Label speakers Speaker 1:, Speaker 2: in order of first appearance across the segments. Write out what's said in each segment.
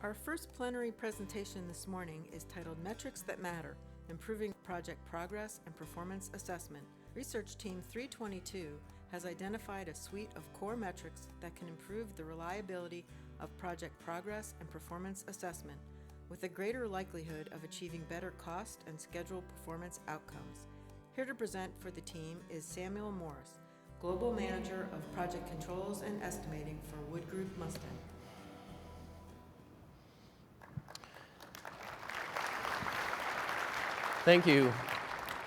Speaker 1: Our first plenary presentation this morning is titled Metrics That Matter, Improving Project Progress and Performance Assessment. Research Team 322 has identified a suite of core metrics that can improve the reliability of project progress and performance assessment, with a greater likelihood of achieving better cost and schedule performance outcomes. Here to present for the team is Samuel Morse, Global Manager of Project Controls and Estimating for Wood Group Mustang.
Speaker 2: Thank you.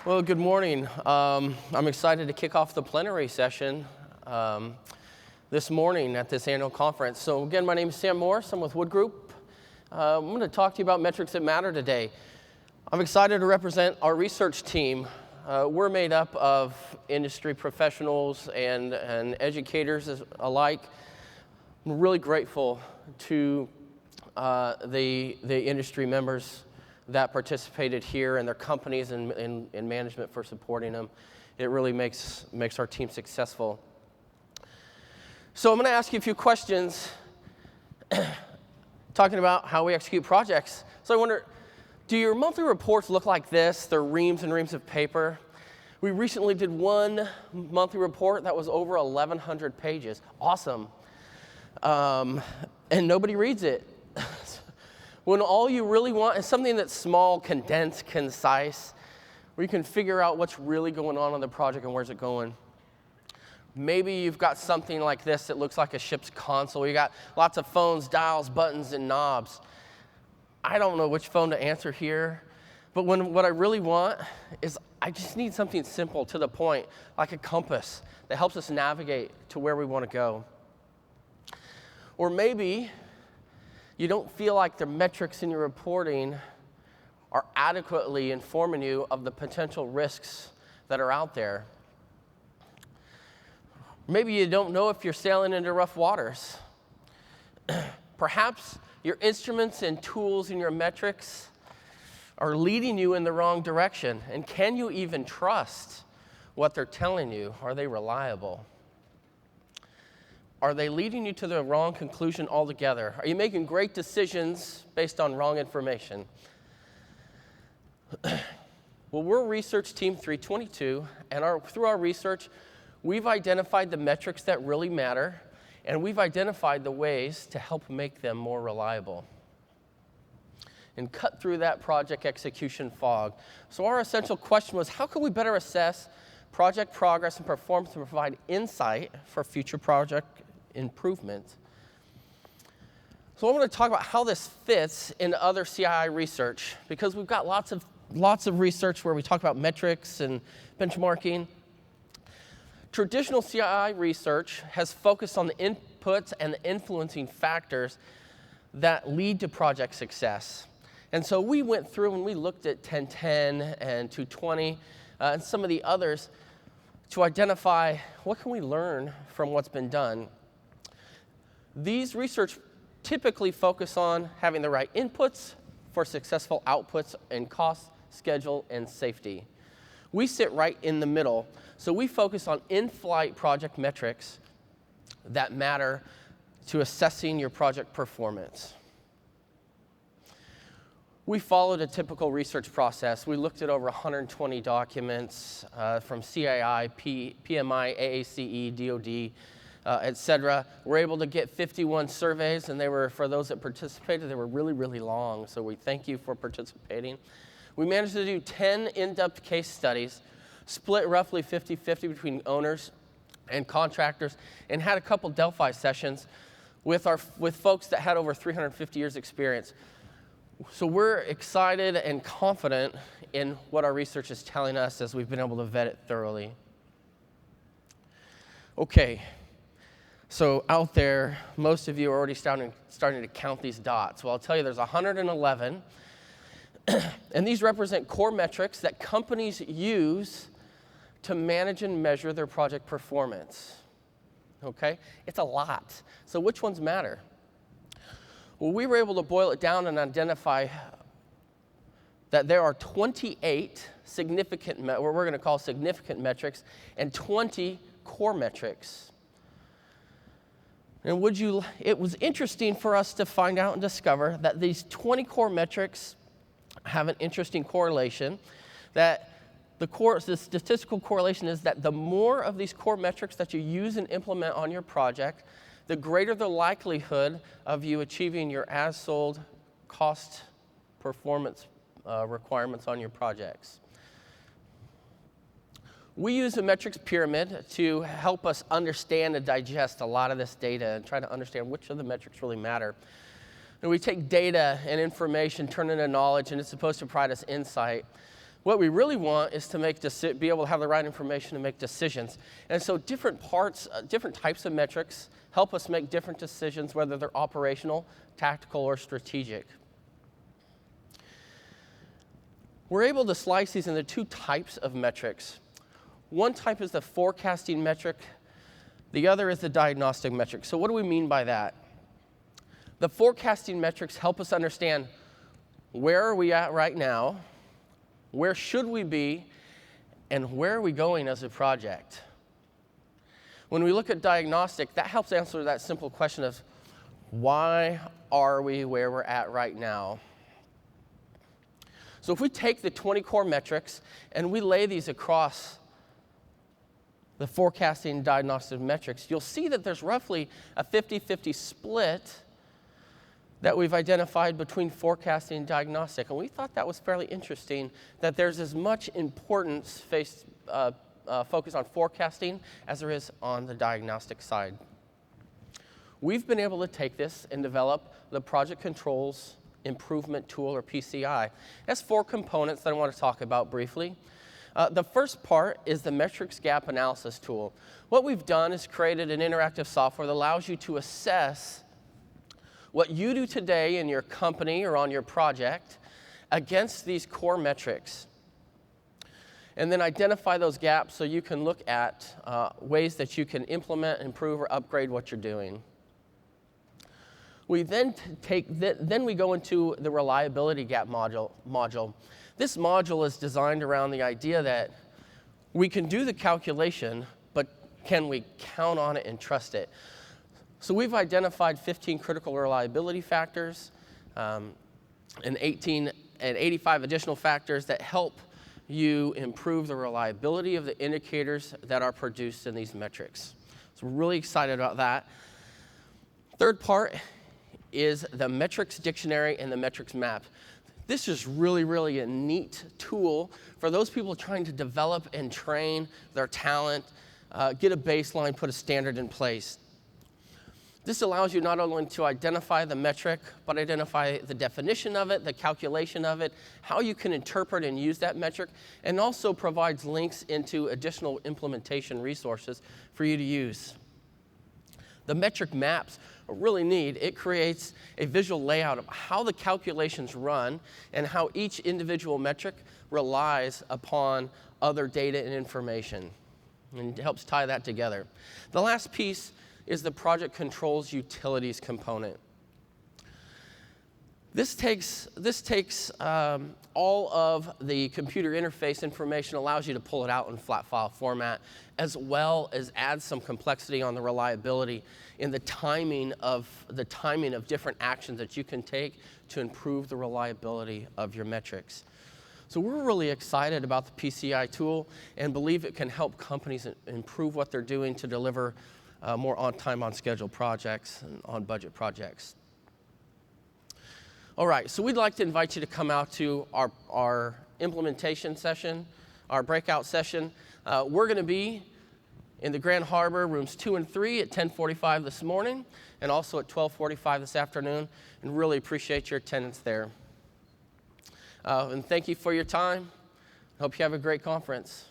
Speaker 2: Well, good morning. I'm excited to kick off the plenary session this morning at this annual conference. So again, my name is Sam Morse. I'm with Wood Group. I'm going to talk to you about metrics that matter today. I'm excited to represent our research team. We're made up of industry professionals and educators alike. I'm really grateful to the industry members that participated here and their companies and management for supporting them. It really makes our team successful. So I'm going to ask you a few questions talking about how we execute projects. So I wonder, do your monthly reports look like this? They're reams and reams of paper. We recently did one monthly report that was over 1,100 pages. Awesome. And nobody reads it. When all you really want is something that's small, condensed, concise, where you can figure out what's really going on the project and where's it going. Maybe you've got something like this that looks like a ship's console. You got lots of phones, dials, buttons, and knobs. I don't know which phone to answer here, but what I really want is I just need something simple to the point, like a compass that helps us navigate to where we want to go. Or maybe you don't feel like the metrics in your reporting are adequately informing you of the potential risks that are out there. Maybe you don't know if you're sailing into rough waters. Perhaps your instruments and tools in your metrics are leading you in the wrong direction. And can you even trust what they're telling you? Are they reliable? Are they leading you to the wrong conclusion altogether? Are you making great decisions based on wrong information? Well, we're Research Team 322, and through our research, we've identified the metrics that really matter, and we've identified the ways to help make them more reliable and cut through that project execution fog. So our essential question was, how can we better assess project progress and performance to provide insight for future project improvement? So I want to talk about how this fits into other CII research, because we've got lots of research where we talk about metrics and benchmarking. Traditional CII research has focused on the inputs and the influencing factors that lead to project success. And so we went through and we looked at 1010 and 220 and some of the others to identify what can we learn from what's been done. These research typically focus on having the right inputs for successful outputs in cost, schedule, and safety. We sit right in the middle, so we focus on in-flight project metrics that matter to assessing your project performance. We followed a typical research process. We looked at over 120 documents from CII, PMI, AACE, DOD, et cetera. We're able to get 51 surveys, and they were, for those that participated, they were really, really long, so we thank you for participating. We managed to do 10 in-depth case studies, split roughly 50-50 between owners and contractors, and had a couple Delphi sessions with folks that had over 350 years experience. So we're excited and confident in what our research is telling us as we've been able to vet it thoroughly. Okay. So out there, most of you are already starting to count these dots. Well, I'll tell you, there's 111, and these represent core metrics that companies use to manage and measure their project performance. Okay? It's a lot. So which ones matter? Well, we were able to boil it down and identify that there are 28 significant, what we're going to call significant metrics, and 20 core metrics. And it was interesting for us to find out and discover that these 20 core metrics have an interesting correlation, that the statistical correlation is that the more of these core metrics that you use and implement on your project, the greater the likelihood of you achieving your as-sold cost performance requirements on your projects. We use a metrics pyramid to help us understand and digest a lot of this data and try to understand which of the metrics really matter. And we take data and information, turn it into knowledge, and it's supposed to provide us insight. What we really want is to be able to have the right information to make decisions. And so different types of metrics help us make different decisions, whether they're operational, tactical, or strategic. We're able to slice these into two types of metrics. One type is the forecasting metric. The other is the diagnostic metric. So what do we mean by that? The forecasting metrics help us understand where are we at right now, where should we be, and where are we going as a project. When we look at diagnostic, that helps answer that simple question of why are we where we're at right now? So if we take the 20 core metrics and we lay these across the forecasting and diagnostic metrics, you'll see that there's roughly a 50-50 split that we've identified between forecasting and diagnostic. And we thought that was fairly interesting, that there's as much importance focused on forecasting as there is on the diagnostic side. We've been able to take this and develop the Project Controls Improvement Tool, or PCI. It has 4 components that I want to talk about briefly. The first part is the metrics gap analysis tool. What we've done is created an interactive software that allows you to assess what you do today in your company or on your project against these core metrics, and then identify those gaps so you can look at ways that you can implement, improve, or upgrade what you're doing. We then we go into the reliability gap module. This module is designed around the idea that we can do the calculation, but can we count on it and trust it? So we've identified 15 critical reliability factors and 85 additional factors that help you improve the reliability of the indicators that are produced in these metrics. So we're really excited about that. Third part is the metrics dictionary and the metrics map. This is really a neat tool for those people trying to develop and train their talent, get a baseline, put a standard in place. This allows you not only to identify the metric, but identify the definition of it, the calculation of it, how you can interpret and use that metric, and also provides links into additional implementation resources for you to use. The metric maps are really neat. It creates a visual layout of how the calculations run and how each individual metric relies upon other data and information, and it helps tie that together. The last piece is the project controls utilities component. This takes all of the computer interface information, allows you to pull it out in flat file format, as well as add some complexity on the reliability in the timing of different actions that you can take to improve the reliability of your metrics. So we're really excited about the PCI tool and believe it can help companies improve what they're doing to deliver more on-time, on-schedule projects and on-budget projects. All right, so we'd like to invite you to come out to our implementation session, our breakout session. We're going to be in the Grand Harbor, rooms 2 and 3 at 10:45 this morning, and also at 12:45 this afternoon, and really appreciate your attendance there. And thank you for your time. Hope you have a great conference.